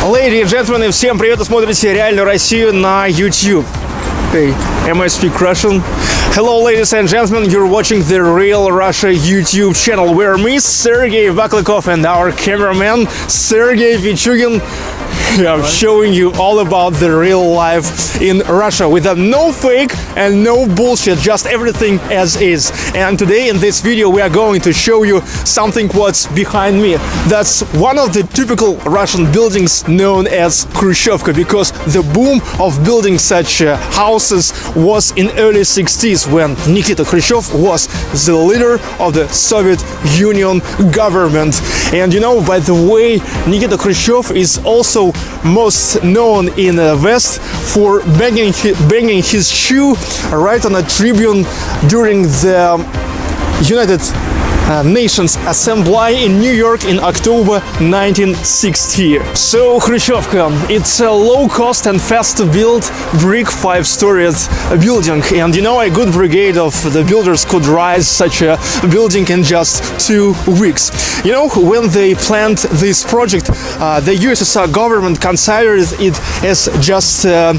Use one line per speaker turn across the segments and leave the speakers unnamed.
Ladies and gentlemen, всем привет! Вы смотрите реальную Россию на YouTube. Hey, am I speak Russian? Hello, ladies and gentlemen, you're watching the Real Russia YouTube channel, where me, Sergey Vaklikov, and our cameraman, Sergey Vichugin, I'm showing you all about the real life in Russia with no fake and no bullshit, just everything as is. And today in this video we are going to show you something what's behind me. That's one of the typical Russian buildings known as Khrushchyovka, because the boom of building such houses was in early 60s when Nikita Khrushchev was the leader of the Soviet Union government. And you know, by the way, Nikita Khrushchev is also most known in the West for banging his shoe right on a tribune during the United Nations Assembly in New York in October 1960. So Khrushchyovka, it's a low-cost and fast-to-build brick five-storied building, and you know, a good brigade of the builders could rise such a building in just 2 weeks. You know, when they planned this project, the USSR government considered it as just a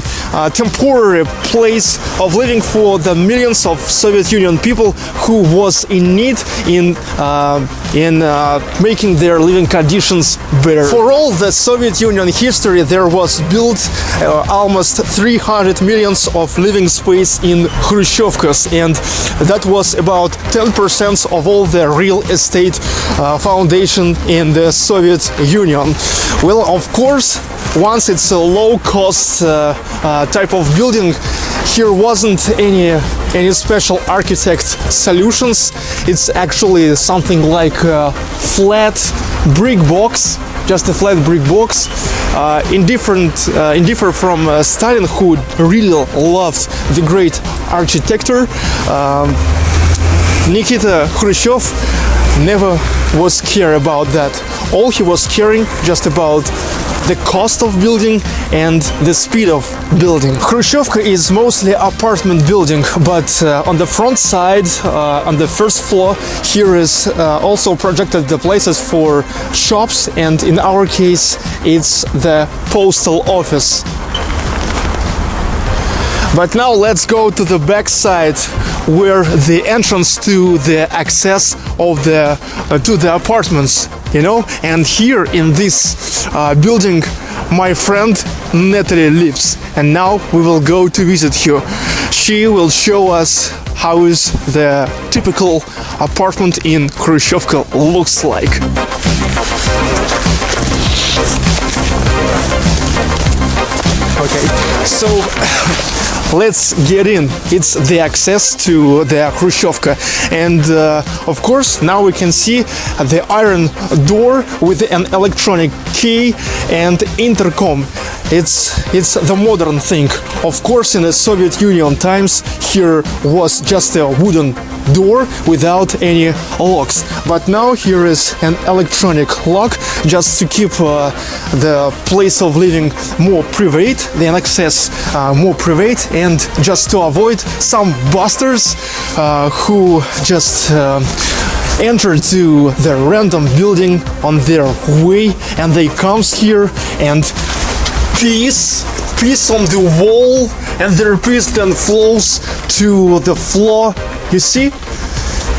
temporary place of living for the millions of Soviet Union people who was in need in making their living conditions better. For all the Soviet Union history, there was built almost 300 millions of living space in Khrushchevkas, and that was about 10% of all the real estate foundation in the Soviet Union. Well, of course, once it's a low-cost type of building, here wasn't any special architect solutions. It's actually something like a flat brick box, just a flat brick box. Indifferent from Stalin, who really loved the great architecture, Nikita Khrushchev never was care about that. All he was caring just about the cost of building and the speed of building. Khrushchevka is mostly apartment building, but on the front side, on the first floor, here is also projected the places for shops, and in our case, it's the postal office. But now let's go to the back side, where the entrance to the access of to the apartments, you know. And here in this building, my friend Natalie lives, and now we will go to visit her. She will show us how is the typical apartment in Khrushchevka looks like. Okay, so let's get in. It's the access to the Khrushchevka, and of course now we can see the iron door with an electronic key and intercom. It's the modern thing. Of course, in the Soviet Union times, here was just a wooden door without any locks, but now here is an electronic lock just to keep the place of living more private, the access more private, and just to avoid some busters who just enter to the random building on their way, and they comes here and piss on the wall, and their piss then flows to the floor, you see.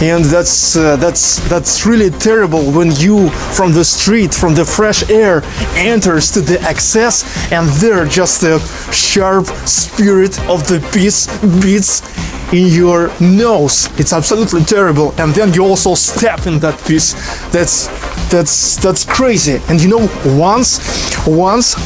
And that's really terrible when you from the street, from the fresh air, enters to the access, and there just a sharp spirit of the piss beats in your nose. It's absolutely terrible. And then you also step in that piss. That's crazy. And you know, once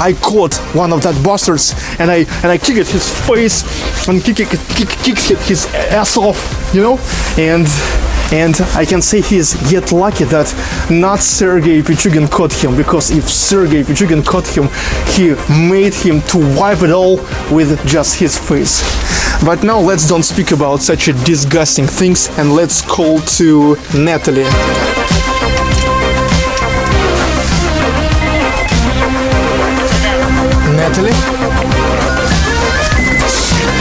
I caught one of that bastards, and I kicked his face and kicked his ass off, you know, and I can say he's yet lucky that not Sergey Pichugin caught him, because if Sergey Pichugin caught him, he made him to wipe it all with just his face. But now let's don't speak about such a disgusting things, and let's call to Natalie. Natalie?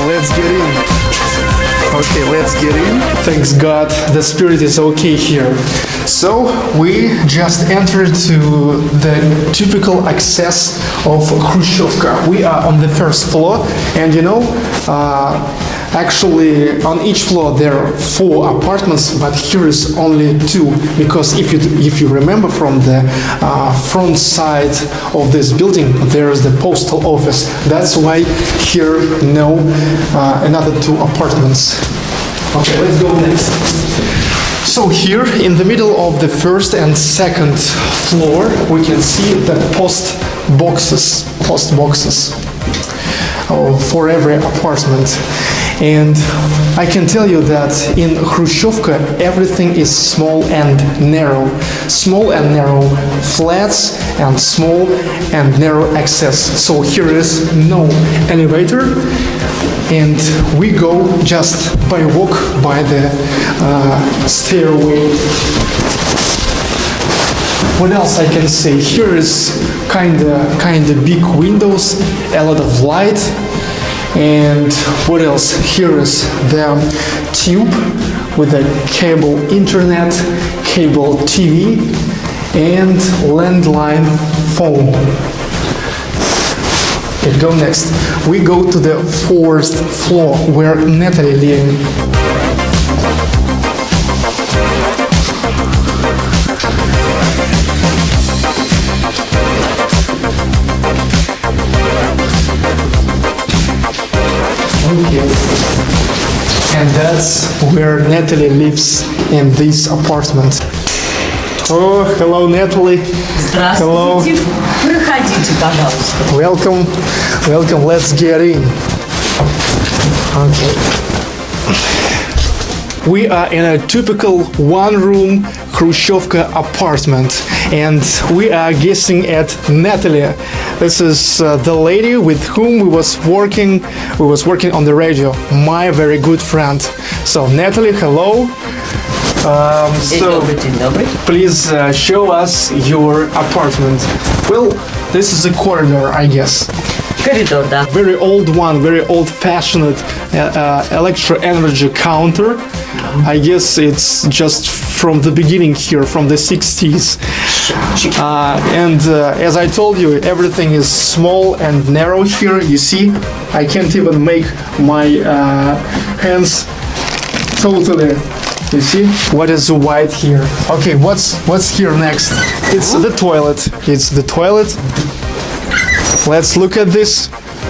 Let's get in. Okay, let's get in. Thanks God, the spirit is okay here. So we just entered to the typical access of Khrushchevka. We are on the first floor, and actually on each floor there are 4 apartments, but here is only 2, because if you remember from the front side of this building there is the postal office. That's why here no another 2 apartments. Okay, let's go next. So here in the middle of the first and second floor we can see the post boxes for every apartment. And I can tell you that in Khrushchevka everything is small and narrow. Small and narrow flats and small and narrow access. So here is no elevator, and we go just by walk by the stairway. What else I can say? Here is kinda big windows, a lot of light. And what else? Here is the tube with the cable internet, cable TV, and landline phone. Okay, go next. We go to the 4th floor where Natalie living. And that's where Natalie lives, in this apartment. Oh, hello, Natalie. Hello.
Проходите, пожалуйста.
Welcome. Let's get in. Okay. We are in a typical one-room Khrushchevka apartment, and we are guessing at Natalie. This is the lady with whom we was working on the radio. My very good friend. So Natalie, hello. Please show us your apartment. Well, this is a corridor, I guess.
Corridor, да.
Very old one, very old-fashioned electro energy counter. I guess it's just from the beginning here, from the 60s. And as I told you, everything is small and narrow here. You see, I can't even make my hands totally. You see what is white here? Okay, what's here next? It's the toilet. It's the toilet. Let's look at this.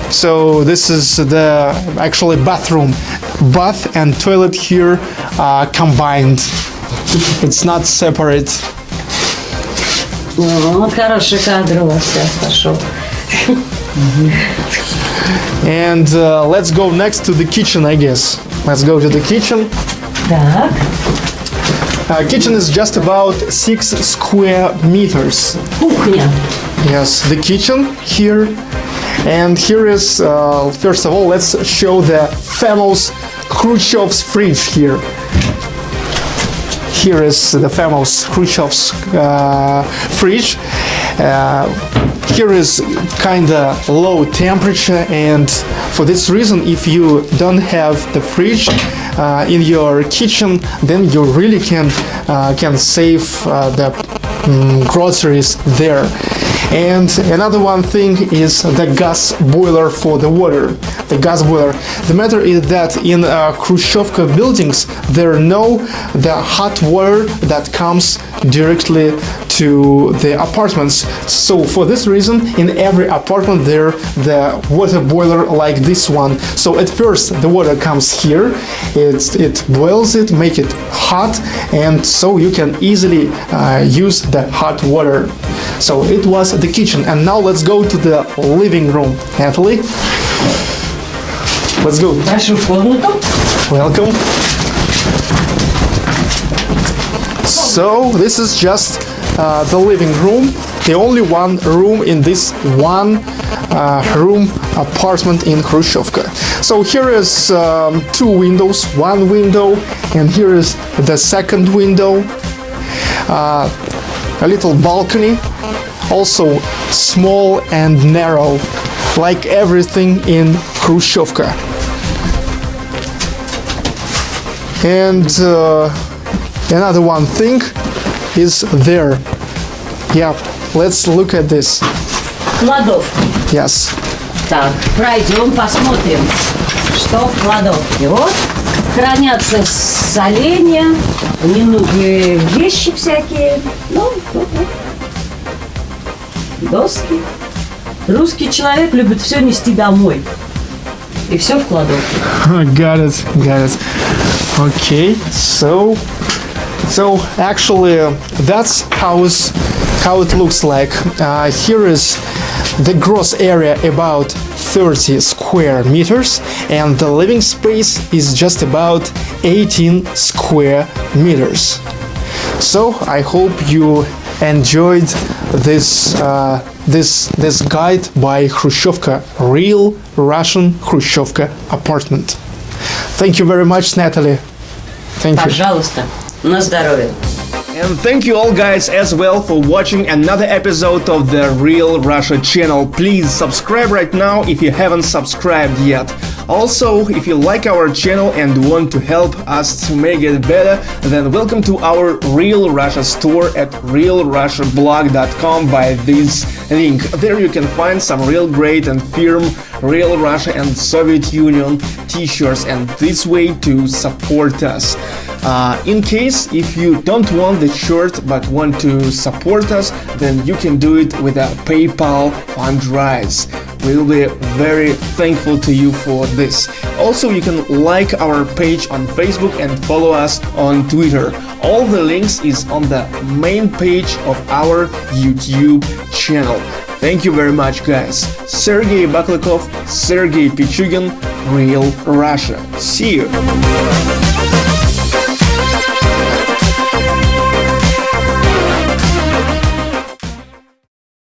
So this is the actually bathroom. Bath and toilet here combined. It's not separate.
Вот хороший кадр у вас сейчас пошел.
And let's go next to the kitchen, I guess. Let's go to the kitchen.
Так.
Kitchen is just about 6 square meters.
Кухня.
Yes, the kitchen here. And here is, first of all, let's show the famous Khrushchev's fridge here. Here is the famous Khrushchev's fridge. Here is kinda low temperature, and for this reason, if you don't have the fridge in your kitchen, then you really can save the groceries there. And another one thing is the gas boiler for the water. The gas boiler. The matter is that in Khrushchevka buildings there are the hot water that comes directly to the apartments. So for this reason, in every apartment there the water boiler like this one. So at first the water comes here, it boils it, make it hot, and so you can easily use the hot water. So it was the kitchen, and now let's go to the living room. Natalie, let's go. Welcome. So this is just the living room, the only one room in this one room apartment in Khrushchevka. So here is 2 windows, one window, and here is the second window, a little balcony, also small and narrow, like everything in Khrushchevka. And another one thing, is there. Yeah, let's look at this.
Кладовка.
Yes.
Так, пройдем, посмотрим, что в кладовке. Вот, хранятся соленья, ненужные вещи всякие. Ну, вот. Доски. Русский человек любит все нести домой. И все в кладовке.
Got it. Okay, so actually that's how it looks like. Here is the gross area about 30 square meters, and the living space is just about 18 square meters. So I hope you enjoyed this guide by Khrushchevka, real Russian Khrushchevka apartment. Thank you very much, Natalie. Thank you.
Пожалуйста, на здоровье.
And thank you all guys as well for watching another episode of the Real Russia channel. Please subscribe right now if you haven't subscribed yet. Also, if you like our channel and want to help us to make it better, then welcome to our Real Russia store at realrussiablog.com by this link. There you can find some real great and firm Real Russia and Soviet Union t-shirts, and this way to support us. In case if you don't want the shirt but want to support us, then you can do it with a PayPal fundraise. We'll be very thankful to you for this. Also, you can like our page on Facebook and follow us on Twitter. All the links is on the main page of our YouTube channel. Thank you very much, guys. Sergey Baklykov, Sergey Pichugin, Real Russia. See you.